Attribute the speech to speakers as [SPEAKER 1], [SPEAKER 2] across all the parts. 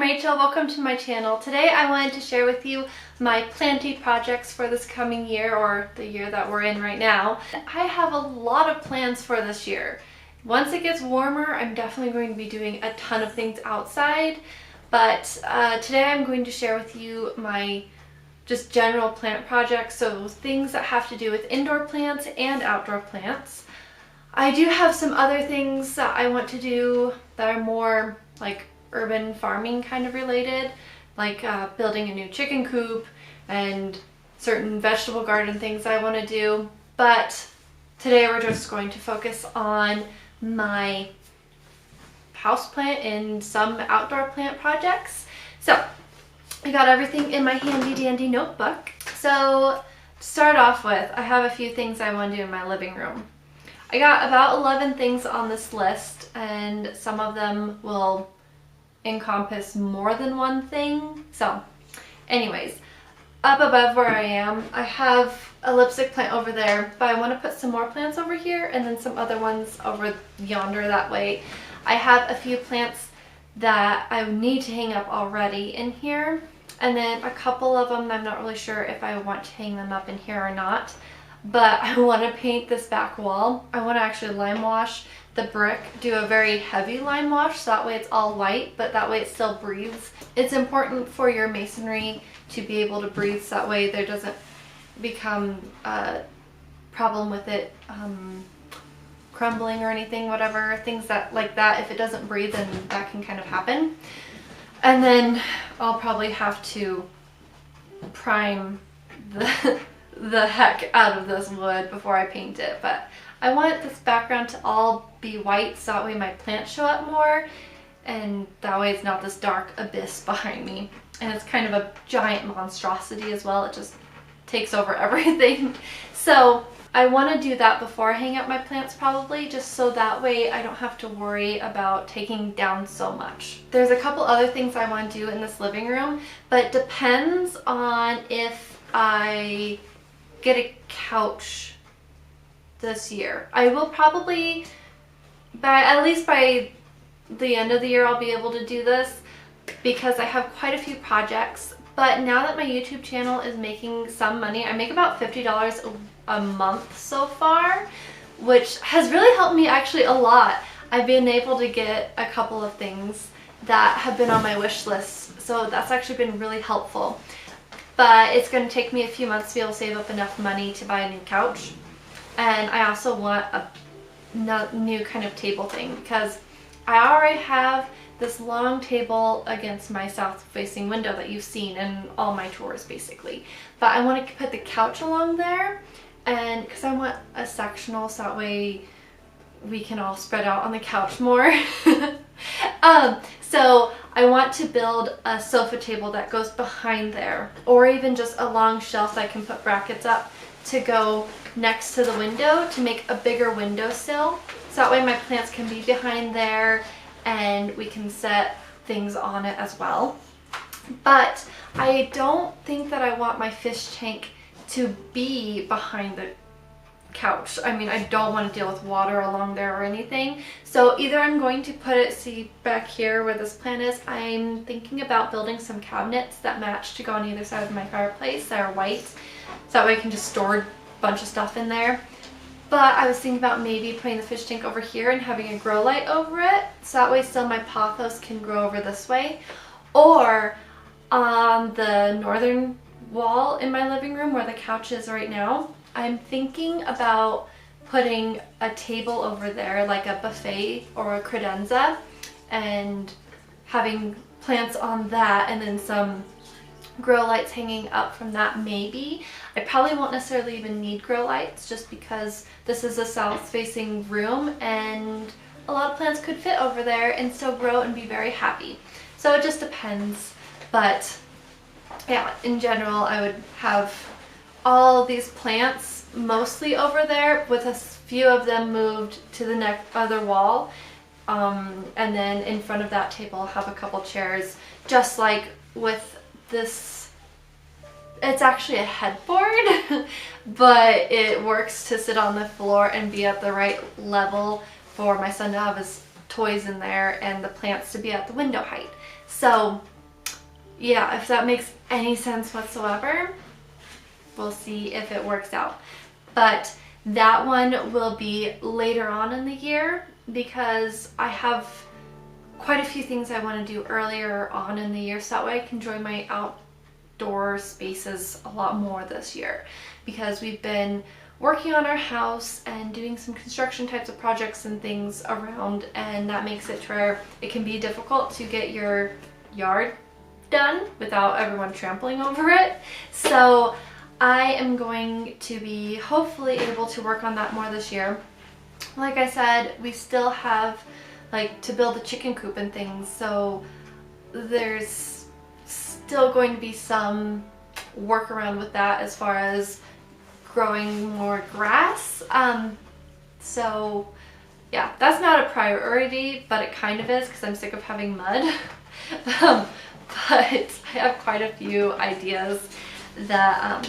[SPEAKER 1] I'm Rachel. Welcome to my channel. Today I wanted to share with you my planty projects for this coming year, or the year that we're in right now. I have a lot of plans for this year. Once it gets warmer, I'm definitely going to be doing a ton of things outside, but today I'm going to share with you my just general plant projects, so things that have to do with indoor plants and outdoor plants. I do have some other things that I want to do that are more like urban farming kind of related, like building a new chicken coop and certain vegetable garden things I want to do. But today we're just going to focus on my houseplant and some outdoor plant projects. So I got everything in my handy dandy notebook. So to start off with, I have a few things I want to do in my living room. I got about 11 things on this list, and some of them will encompass more than one thing. So anyways, up above where I am, I have a lipstick plant over there, but I want to put some more plants over here and then some other ones over yonder that way. I have a few plants that I need to hang up already in here, and then a couple of them I'm not really sure if I want to hang them up in here or not. But I want to paint this back wall. I want to actually lime wash the brick, do a very heavy lime wash so that way it's all white, but that way it still breathes. It's important for your masonry to be able to breathe so that way there doesn't become a problem with it crumbling or anything, whatever, things that like that. If it doesn't breathe, then that can kind of happen. And then I'll probably have to prime the heck out of this wood before I paint it, but I want this background to all be white so that way my plants show up more, and that way it's not this dark abyss behind me. And it's kind of a giant monstrosity as well. It just takes over everything. So I want to do that before I hang up my plants, probably, just so that way I don't have to worry about taking down so much. There's a couple other things I want to do in this living room, but it depends on if I get a couch this year. I will probably, at least by the end of the year, I'll be able to do this because I have quite a few projects. But now that my YouTube channel is making some money, I make about $50 a month so far, which has really helped me actually a lot. I've been able to get a couple of things that have been on my wish list, so that's actually been really helpful. But it's going to take me a few months to be able to save up enough money to buy a new couch. And I also want a new kind of table thing, because I already have this long table against my south-facing window that you've seen in all my tours, basically. But I want to put the couch along there, and because I want a sectional so that way we can all spread out on the couch more. So I want to build a sofa table that goes behind there, or even just a long shelf that I can put brackets up to go next to the window to make a bigger windowsill. So that way my plants can be behind there and we can set things on it as well. But I don't think that I want my fish tank to be behind the couch. I mean, I don't want to deal with water along there or anything. So either I'm going to put it, see back here where this plant is, I'm thinking about building some cabinets that match to go on either side of my fireplace that are white. So that way I can just store a bunch of stuff in there. But I was thinking about maybe putting the fish tank over here and having a grow light over it. So that way still my pothos can grow over this way. Or on the northern wall in my living room where the couch is right now, I'm thinking about putting a table over there, like a buffet or a credenza, and having plants on that, and then some grow lights hanging up from that maybe. I probably won't necessarily even need grow lights just because this is a south-facing room and a lot of plants could fit over there and still grow and be very happy. So it just depends. But yeah, in general, I would have all these plants mostly over there with a few of them moved to the other wall, and then in front of that table I'll have a couple chairs, just like with this. It's actually a headboard but it works to sit on the floor and be at the right level for my son to have his toys in there and the plants to be at the window height. So yeah, if that makes any sense whatsoever. We'll see if it works out. But that one will be later on in the year because I have quite a few things I want to do earlier on in the year, so that way I can enjoy my outdoor spaces a lot more this year, because we've been working on our house and doing some construction types of projects and things around, and that makes it to where it can be difficult to get your yard done without everyone trampling over it. So I am going to be hopefully able to work on that more this year. Like I said, we still have like to build a chicken coop and things, so there's still going to be some work around with that as far as growing more grass. So yeah, that's not a priority, but it kind of is because I'm sick of having mud. But I have quite a few ideas that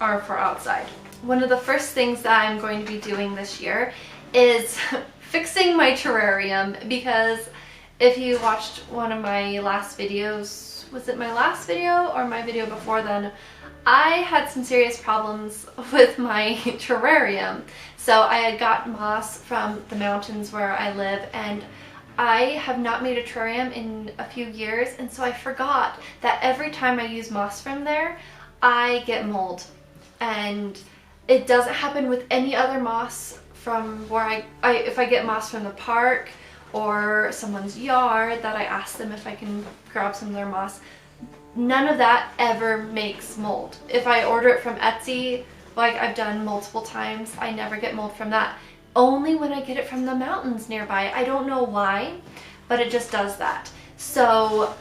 [SPEAKER 1] are for outside. One of the first things that I'm going to be doing this year is fixing my terrarium, because if you watched one of my last videos, was it my last video or my video before then, I had some serious problems with my terrarium. So I had got moss from the mountains where I live, and I have not made a terrarium in a few years, and so I forgot that every time I use moss from there, I get mold. And it doesn't happen with any other moss from where if I get moss from the park or someone's yard that I ask them if I can grab some of their moss, none of that ever makes mold. If I order it from Etsy, like I've done multiple times, I never get mold from that. Only when I get it from the mountains nearby. I don't know why, but it just does that. So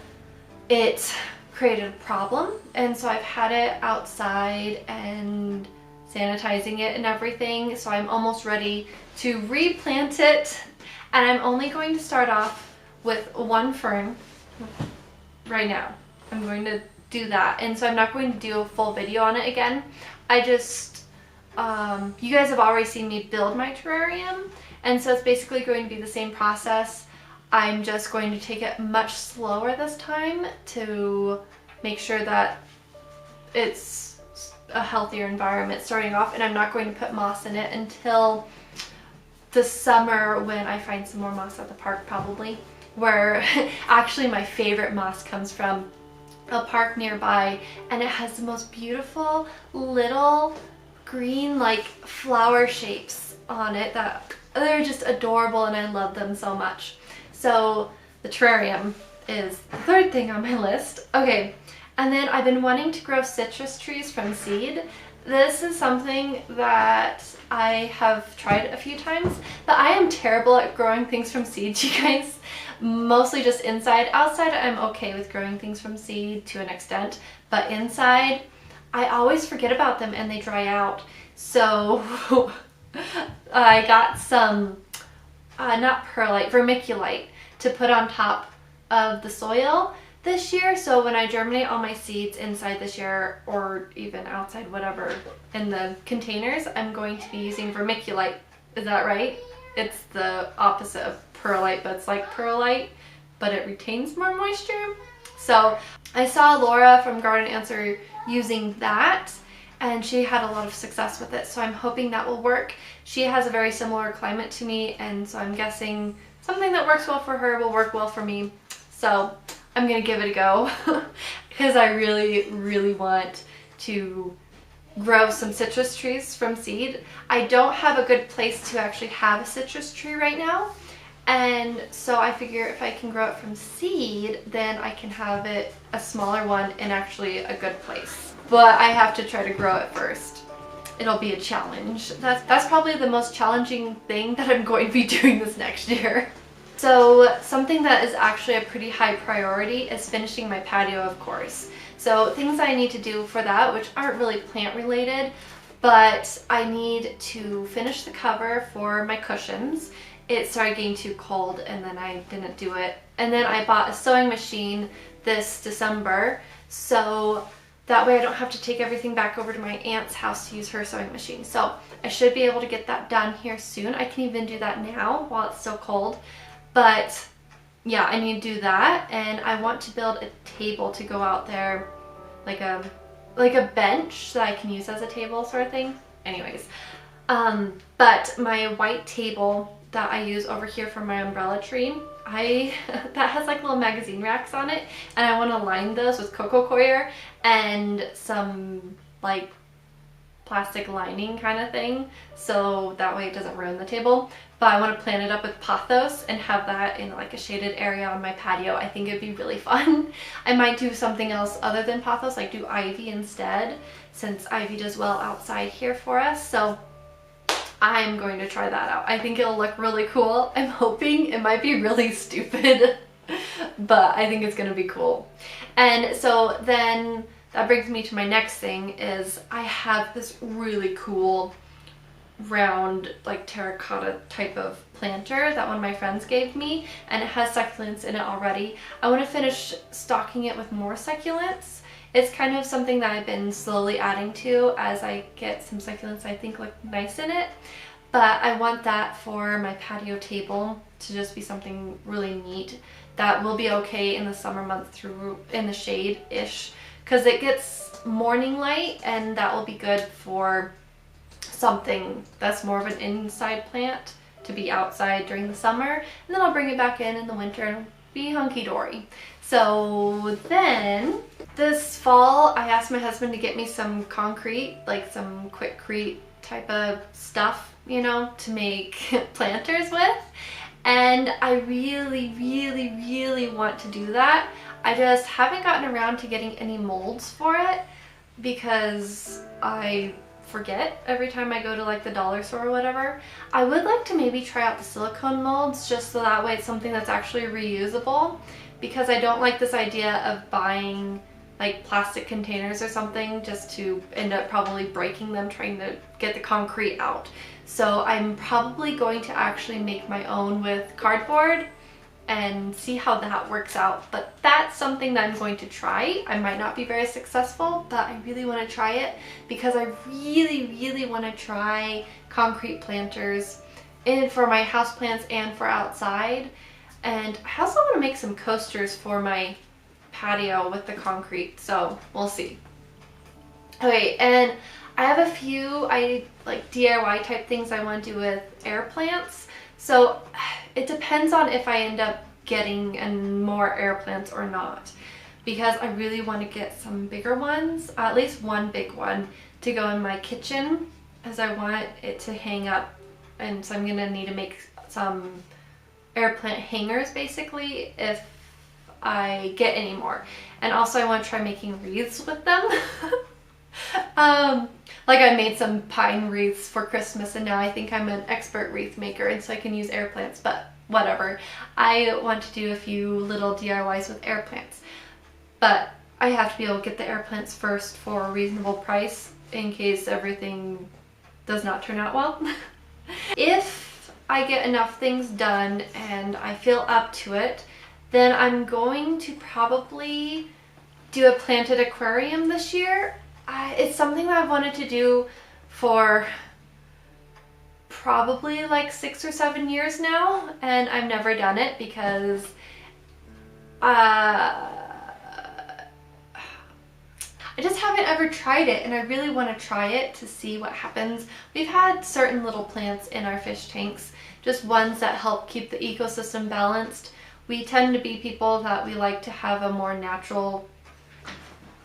[SPEAKER 1] it created a problem, and so I've had it outside and sanitizing it and everything, so I'm almost ready to replant it. And I'm only going to start off with one fern right now. I'm going to do that, and so I'm not going to do a full video on it again. I just you guys have already seen me build my terrarium, and so it's basically going to be the same process. I'm just going to take it much slower this time to make sure that it's a healthier environment starting off, and I'm not going to put moss in it until the summer when I find some more moss at the park, probably, where actually my favorite moss comes from a park nearby, and it has the most beautiful little green like flower shapes on it that they're just adorable, and I love them so much. So the terrarium is the third thing on my list. Okay, and then I've been wanting to grow citrus trees from seed. This is something that I have tried a few times, but I am terrible at growing things from seed, you guys. Mostly just inside. Outside I'm okay with growing things from seed to an extent, but inside I always forget about them and they dry out. So I got some, not perlite, vermiculite to put on top of the soil this year. So when I germinate all my seeds inside this year, or even outside, whatever, in the containers, I'm going to be using vermiculite. Is that right? It's the opposite of perlite, but it's like perlite, but it retains more moisture. So I saw Laura from Garden Answer using that, and she had a lot of success with it, so I'm hoping that will work. She has a very similar climate to me, and so I'm guessing something that works well for her will work well for me. So I'm gonna give it a go because I really want to grow some citrus trees from seed. I don't have a good place to actually have a citrus tree right now, and so I figure if I can grow it from seed, then I can have it a smaller one in actually a good place. But I have to try to grow it first. It'll be a challenge. That's probably the most challenging thing that I'm going to be doing this next year. So something that is actually a pretty high priority is finishing my patio, of course. So things I need to do for that, which aren't really plant related, but I need to finish the cover for my cushions. It started getting too cold and then I didn't do it. And then I bought a sewing machine this December, so that way I don't have to take everything back over to my aunt's house to use her sewing machine. So I should be able to get that done here soon. I can even do that now while it's still cold. But yeah, I need to do that, and I want to build a table to go out there, like a bench that I can use as a table sort of thing. Anyways, but my white table that I use over here for my umbrella tree, that has like little magazine racks on it, and I want to line those with coco coir and some like plastic lining kind of thing, so that way it doesn't ruin the table. But I want to plant it up with pothos and have that in like a shaded area on my patio. I think it'd be really fun. I might do something else other than pothos, like do ivy instead, since ivy does well outside here for us. So I'm going to try that out. I think it'll look really cool. I'm hoping it might be really stupid, but I think it's gonna be cool. And so then that brings me to my next thing is I have this really cool round like terracotta type of planter that one of my friends gave me, and it has succulents in it already. I want to finish stocking it with more succulents. It's kind of something that I've been slowly adding to as I get some succulents I think look nice in it. But I want that for my patio table to just be something really neat that will be okay in the summer months through in the shade-ish, because it gets morning light, and that will be good for something that's more of an inside plant to be outside during the summer, and then I'll bring it back in the winter and be hunky-dory. So then this fall I asked my husband to get me some concrete, like some Quikrete type of stuff, you know, to make planters with, and I really want to do that. I just haven't gotten around to getting any molds for it because I forget every time I go to like the dollar store or whatever. I would like to maybe try out the silicone molds just so that way it's something that's actually reusable, because I don't like this idea of buying like plastic containers or something just to end up probably breaking them trying to get the concrete out. So I'm probably going to actually make my own with cardboard and see how that works out. But that's something that I'm going to try. I might not be very successful, but I really want to try it because I really want to try concrete planters for my houseplants and for outside. And I also want to make some coasters for my patio with the concrete, so we'll see. Okay, and I have a few like DIY type things I want to do with air plants. So it depends on if I end up getting more air plants or not, because I really want to get some bigger ones, at least one big one to go in my kitchen, as I want it to hang up, and so I'm gonna need to make some air plant hangers basically if I get any more. And also I want to try making wreaths with them. Like I made some pine wreaths for Christmas, and now I think I'm an expert wreath maker, and so I can use air plants, but whatever. I want to do a few little DIYs with air plants, but I have to be able to get the air plants first for a reasonable price in case everything does not turn out well. If I get enough things done and I feel up to it, then I'm going to probably do a planted aquarium this year. It's something that I've wanted to do for probably like 6 or 7 years now, and I've never done it because I just haven't ever tried it, and I really want to try it to see what happens. We've had certain little plants in our fish tanks, just ones that help keep the ecosystem balanced. We tend to be people that we like to have a more natural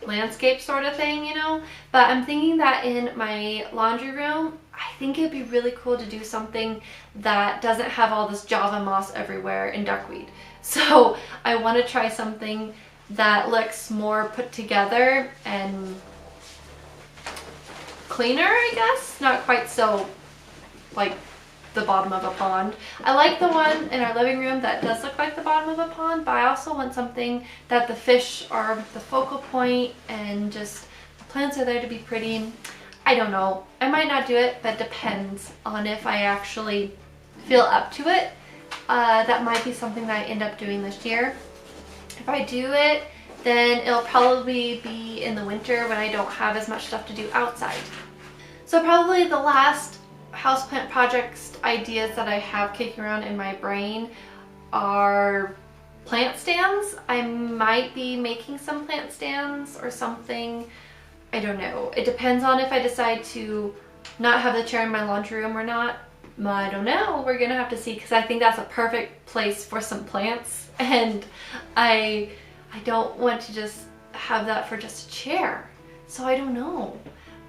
[SPEAKER 1] landscape sort of thing, you know, but I'm thinking that in my laundry room, I think it'd be really cool to do something that doesn't have all this Java moss everywhere and duckweed. So I want to try something that looks more put together and cleaner, I guess. Not quite so like the bottom of a pond. I like the one in our living room that does look like the bottom of a pond, but I also want something that the fish are the focal point and just the plants are there to be pretty. I don't know. I might not do it, but it depends on if I actually feel up to it. That might be something that I end up doing this year. If I do it, then it'll probably be in the winter when I don't have as much stuff to do outside. So probably the last houseplant projects ideas that I have kicking around in my brain are plant stands. I might be making some plant stands or something. I don't know. It depends on if I decide to not have the chair in my laundry room or not. I don't know. We're gonna have to see, because I think that's a perfect place for some plants, and I don't want to just have that for just a chair. So I don't know.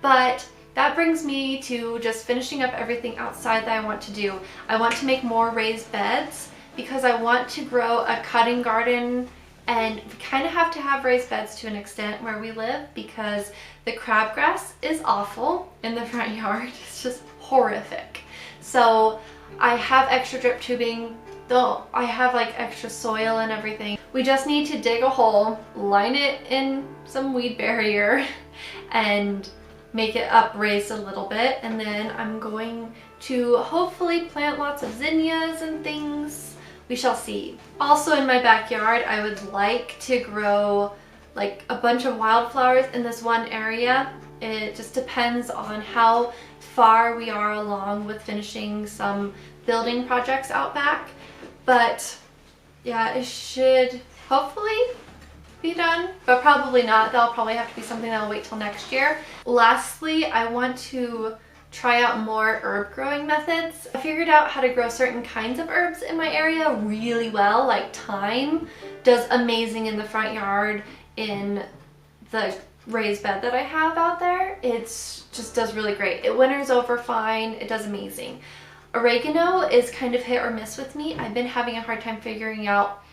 [SPEAKER 1] But that brings me to just finishing up everything outside that I want to do. I want to make more raised beds because I want to grow a cutting garden, and we kind of have to have raised beds to an extent where we live because the crabgrass is awful in the front yard. It's just horrific. So I have extra drip tubing, though I have like extra soil and everything. We just need to dig a hole, line it in some weed barrier, and make it upraised a little bit, and then I'm going to hopefully plant lots of zinnias and things. We shall see. Also in my backyard, I would like to grow like a bunch of wildflowers in this one area. It just depends on how far we are along with finishing some building projects out back. But yeah, it should hopefully be done, but probably not. That'll probably have to be something that'll wait till next year. Lastly, I want to try out more herb growing methods. I figured out how to grow certain kinds of herbs in my area really well, like thyme does amazing in the front yard in the raised bed that I have out there. It's just does really great. It winters over fine. It does amazing. Oregano is kind of hit or miss with me. I've been having a hard time figuring out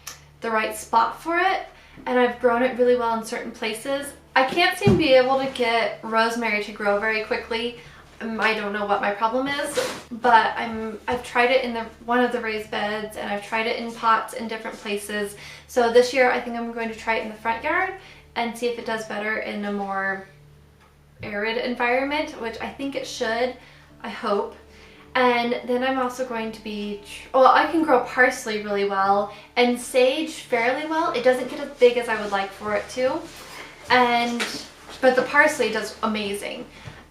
[SPEAKER 1] the right spot for it, and I've grown it really well in certain places. I can't seem to be able to get rosemary to grow very quickly. I don't know what my problem is, but I've tried it in one of the raised beds, and I've tried it in pots in different places. So this year I think I'm going to try it in the front yard and see if it does better in a more arid environment, which I think it should, I hope. And then I'm also going to be, well, I can grow parsley really well and sage fairly well. It doesn't get as big as I would like for it to, but the parsley does amazing.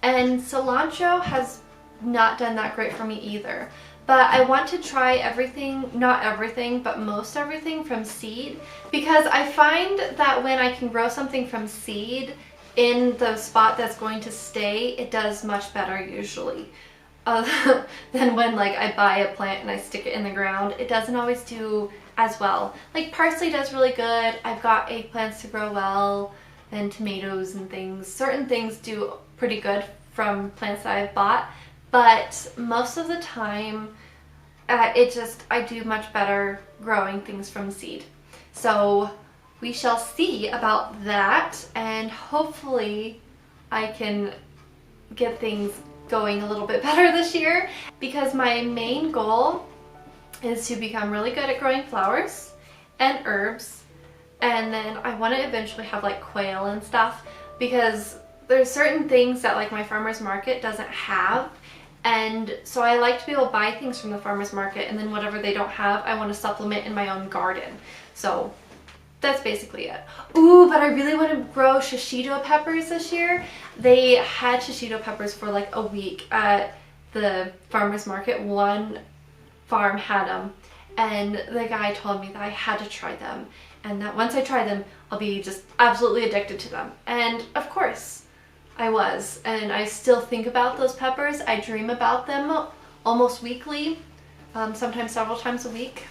[SPEAKER 1] And cilantro has not done that great for me either. But I want to try everything, not everything, but most everything from seed, because I find that when I can grow something from seed in the spot that's going to stay, it does much better usually. Than when like I buy a plant and I stick it in the ground. It doesn't always do as well. Like parsley does really good. I've got eggplants to grow well, and tomatoes and things. Certain things do pretty good from plants that I've bought, but most of the time I do much better growing things from seed. So we shall see about that, and hopefully I can get things going a little bit better this year, because my main goal is to become really good at growing flowers and herbs, and then I want to eventually have like quail and stuff, because there's certain things that like my farmer's market doesn't have, and so I like to be able to buy things from the farmer's market, and then whatever they don't have I want to supplement in my own garden. So that's basically it. Ooh, but I really want to grow shishito peppers this year. They had shishito peppers for like a week at the farmer's market. One farm had them, and the guy told me that I had to try them, and that once I try them, I'll be just absolutely addicted to them. And of course, I was, and I still think about those peppers. I dream about them almost weekly, sometimes several times a week.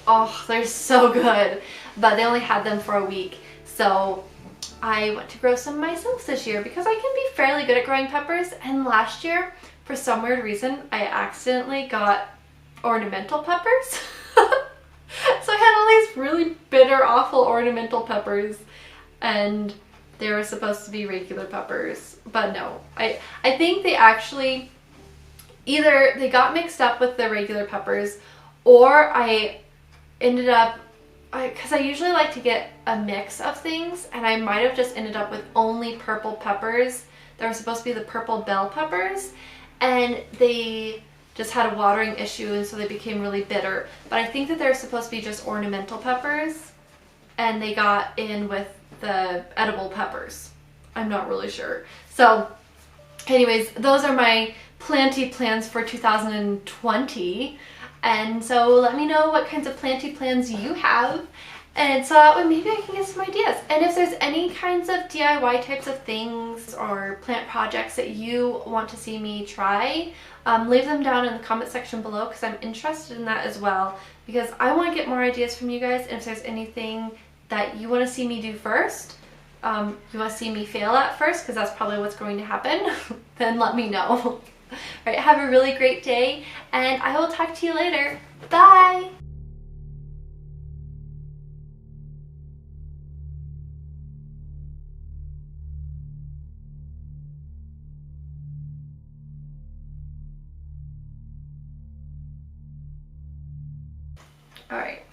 [SPEAKER 1] Oh, they're so good. But they only had them for a week. So I want to grow some myself this year because I can be fairly good at growing peppers. And last year, for some weird reason, I accidentally got ornamental peppers. So I had all these really bitter, awful ornamental peppers, and they were supposed to be regular peppers. But no, I think they actually, either they got mixed up with the regular peppers, or I ended up, because I usually like to get a mix of things, and I might have just ended up with only purple peppers. They were supposed to be the purple bell peppers, and they just had a watering issue, and so they became really bitter. But I think that they're supposed to be just ornamental peppers, and they got in with the edible peppers. I'm not really sure. So anyways, those are my planty plans for 2020. And so let me know what kinds of planty plans you have. And so that way maybe I can get some ideas. And if there's any kinds of DIY types of things or plant projects that you want to see me try, leave them down in the comment section below because I'm interested in that as well. Because I want to get more ideas from you guys. And if there's anything that you want to see me do first, you want to see me fail at first, because that's probably what's going to happen, then let me know. All right, have a really great day, and I will talk to you later. Bye! All right.